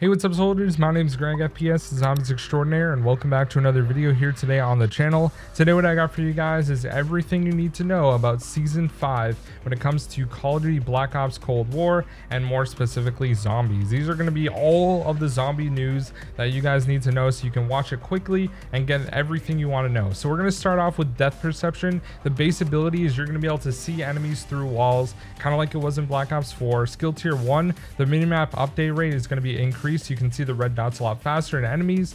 Hey, what's up soldiers? My name is GregFPS, Zombies Extraordinaire, and welcome back to another video here today on the channel. Today what I got for you guys is everything you need to know about Season 5 when it comes to Call of Duty Black Ops Cold War, and more specifically zombies. These are going to be all of the zombie news that you guys need to know so you can watch it quickly and get everything you want to know. So we're going to start off with depth perception. The base ability is you're going to be able to see enemies through walls, kind of like it was in Black Ops 4. Skill tier 1, the minimap update rate is going to be increased. You can see the red dots a lot faster in enemies.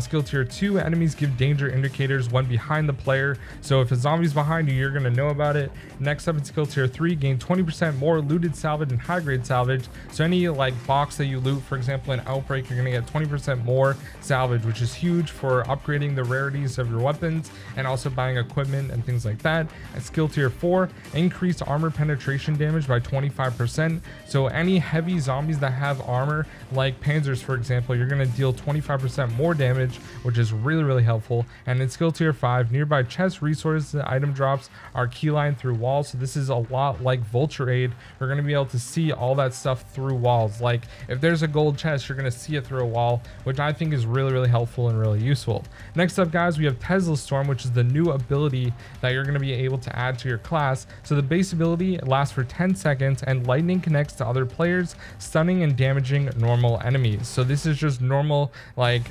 Skill tier 2, enemies give danger indicators when behind the player, so if a zombie's behind you, you're going to know about it. Next up in skill tier 3, gain 20% more looted salvage and high grade salvage. So any like box that you loot, for example in Outbreak, you're going to get 20% more salvage, which is huge for upgrading the rarities of your weapons and also buying equipment and things like that. At skill tier 4, increased armor penetration damage by 25%. So any heavy zombies that have armor like Panzers, for example, you're going to deal 25% more damage, which is really helpful. And in skill tier 5, nearby chest resources and item drops are keylined through walls, so this is a lot like Vulture Aid. You're going to be able to see all that stuff through walls. Like if there's a gold chest, you're going to see it through a wall, which I think is really helpful and really useful. Next up guys, we have Tesla Storm, which is the new ability that you're going to be able to add to your class. So the base ability lasts for 10 seconds and lightning connects to other players, stunning and damaging normal enemies. So this is just normal like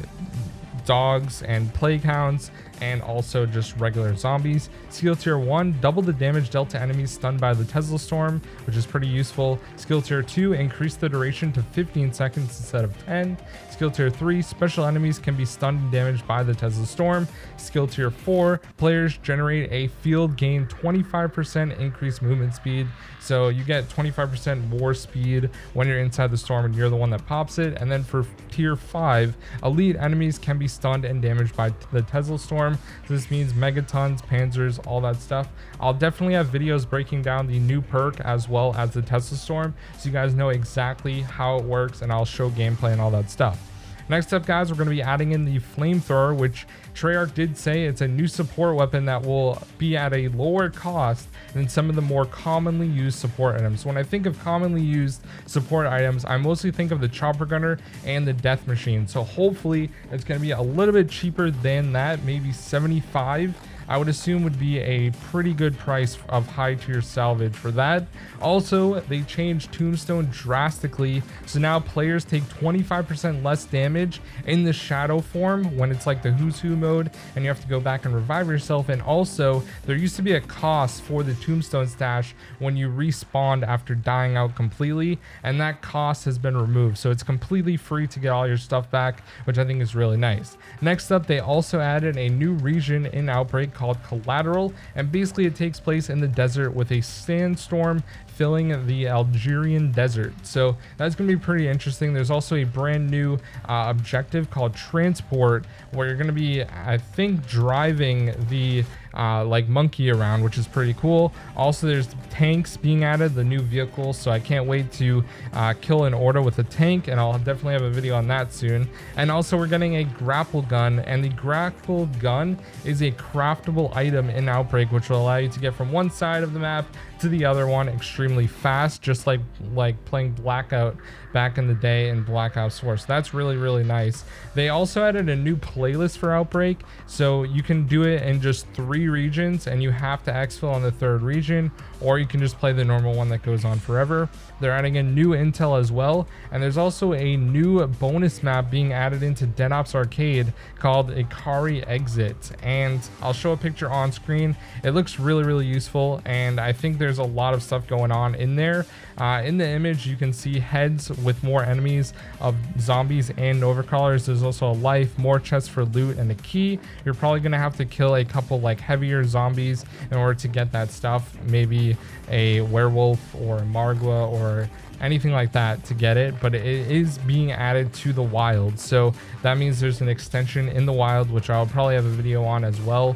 dogs and plague hounds, and also just regular zombies. Skill tier 1, double the damage dealt to enemies stunned by the Tesla Storm, which is pretty useful. Skill tier 2, increase the duration to 15 seconds instead of 10. Skill tier 3, special enemies can be stunned and damaged by the Tesla Storm. Skill tier 4, players generate a field gain 25% increased movement speed. So you get 25% more speed when you're inside the storm and you're the one that pops it. And then for tier 5, elite enemies can be stunned and damaged by the Tesla Storm. So this means megatons, panzers, all that stuff. I'll definitely have videos breaking down the new perk as well as the Tesla Storm, so you guys know exactly how it works, and I'll show gameplay and all that stuff. Next up guys, we're going to be adding in the flamethrower, which Treyarch did say it's a new support weapon that will be at a lower cost than some of the more commonly used support items. When I think of commonly used support items, I mostly think of the chopper gunner and the death machine. So hopefully it's going to be a little bit cheaper than that, maybe 75. I would assume would be a pretty good price of high tier salvage for that. Also, they changed Tombstone drastically, so now players take 25% less damage in the shadow form when it's like the Who's Who mode and you have to go back and revive yourself. And also there used to be a cost for the Tombstone stash when you respawned after dying out completely, and that cost has been removed, so it's completely free to get all your stuff back, which I think is really nice. Next up, they also added a new region in Outbreak called Collateral, and basically it takes place in the desert with a sandstorm filling the Algerian desert. So that's going to be pretty interesting. There's also a brand new objective called Transport, where you're going to be, I think, driving the like monkey around, which is pretty cool. Also there's tanks being added, the new vehicles, so I can't wait to kill an order with a tank, and I'll definitely have a video on that soon. And also we're getting a Grapple Gun, and the Grapple Gun is a craftable item in Outbreak, which will allow you to get from one side of the map to the other one extremely fast, just like playing Blackout back in the day in Black Ops 4. So that's really nice. They also added a new playlist for Outbreak, so you can do it in just 3 regions and you have to exfil on the 3rd region, or you can just play the normal one that goes on forever. They're adding in new intel as well, and there's also a new bonus map being added into Dead Ops Arcade called Ikari Exit, and I'll show a picture on screen. It looks really useful, and I think there's a lot of stuff going on in there. In the image you can see heads with more enemies of zombies and Novacrawlers. There's also a life, more chests for loot, and a key. You're probably gonna have to kill a couple like heavier zombies in order to get that stuff, maybe a werewolf or a Margwa or anything like that to get it, but it is being added to the wild, so that means there's an extension in the wild, which I'll probably have a video on as well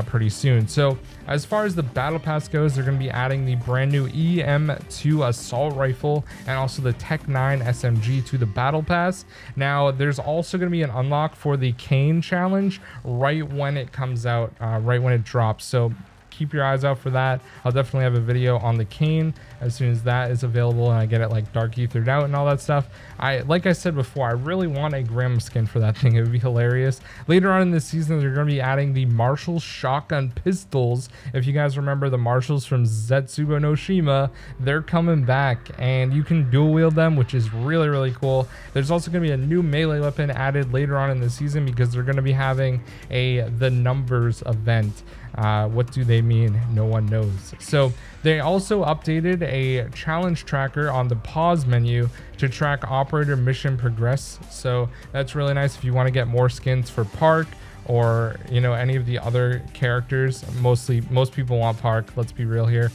pretty soon. So as far as the battle pass goes, they're going to be adding the brand new EM2 assault rifle and also the Tech 9 SMG to the battle pass. Now there's also going to be an unlock for the Kane challenge right when it comes out, right when it drops, so keep your eyes out for that. I'll definitely have a video on the cane as soon as that is available and I get it like dark ethered out and all that stuff. Like I said before, I really want a grandma skin for that thing. It would be hilarious. Later on in this season, they're going to be adding the Marshall shotgun pistols. If you guys remember the Marshalls from Zetsubo no Shima, they're coming back and you can dual wield them, which is really, really cool. There's also going to be a new melee weapon added later on in the season because they're going to be having the numbers event. What do they mean? No one knows. So they also updated a challenge tracker on the pause menu to track operator mission progress. So that's really nice if you want to get more skins for Park or, you know, any of the other characters. Most people want Park, let's be real here.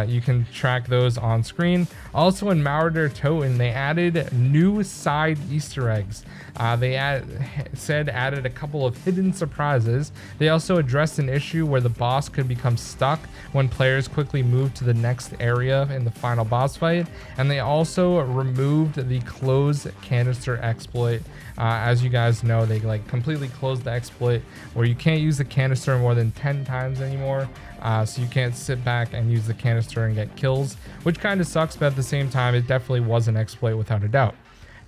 You can track those on screen. Also in Maurer Toten, they added new side Easter eggs. They added a couple of hidden surprises. They also addressed an issue where the boss could become stuck when players quickly move to the next area in the final boss fight. And they also removed the close canister exploit. As you guys know, they like completely closed the exploit where you can't use the canister more than 10 times anymore. So you can't sit back and use the canister and get kills, which kind of sucks, but at the same time, it definitely was an exploit without a doubt.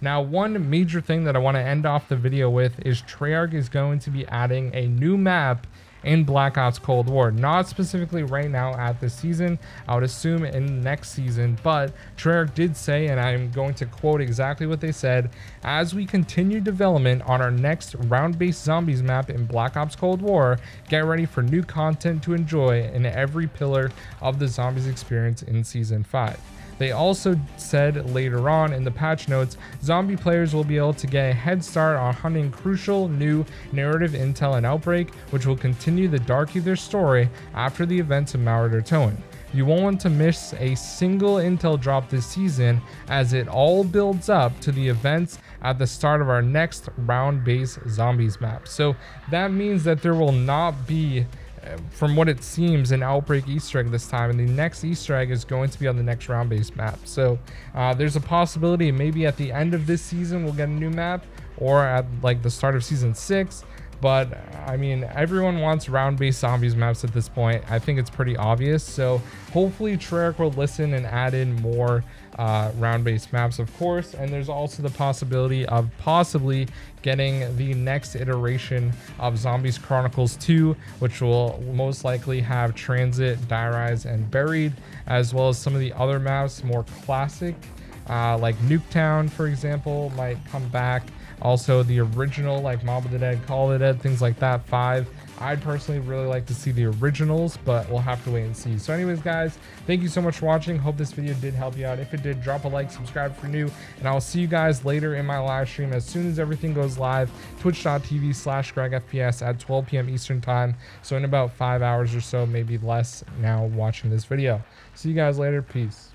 Now, one major thing that I want to end off the video with is Treyarch is going to be adding a new map in Black Ops Cold War. Not specifically right now at this season, I would assume in next season, but Treyarch did say, and I'm going to quote exactly what they said, as we continue development on our next round-based zombies map in Black Ops Cold War, get ready for new content to enjoy in every pillar of the zombies experience in Season 5. They also said later on in the patch notes, zombie players will be able to get a head start on hunting crucial new narrative intel and Outbreak, which will continue the Dark Ether story after the events of Maurer Toten. You won't want to miss a single intel drop this season as it all builds up to the events at the start of our next round-based zombies map. So that means that there will not be, from what it seems, an Outbreak Easter egg this time, and the next Easter egg is going to be on the next round-based map. So there's a possibility maybe at the end of this season we'll get a new map, or at like the start of Season 6. But I mean, everyone wants round-based zombies maps at this point. I think it's pretty obvious. So hopefully Treyarch will listen and add in more round-based maps, of course. And there's also the possibility of possibly getting the next iteration of Zombies Chronicles 2, which will most likely have Transit, Die-Rise, and Buried, as well as some of the other maps, more classic, like Nuketown, for example, might come back. Also the original, like Mob of the Dead, Call of the Dead, things like that, 5. I'd personally really like to see the originals, but we'll have to wait and see. So anyways, guys, thank you so much for watching. Hope this video did help you out. If it did, drop a like, subscribe if you're new, and I'll see you guys later in my live stream as soon as everything goes live, twitch.tv/GregFPS at 12 p.m. Eastern time. So in about 5 hours or so, maybe less now watching this video. See you guys later. Peace.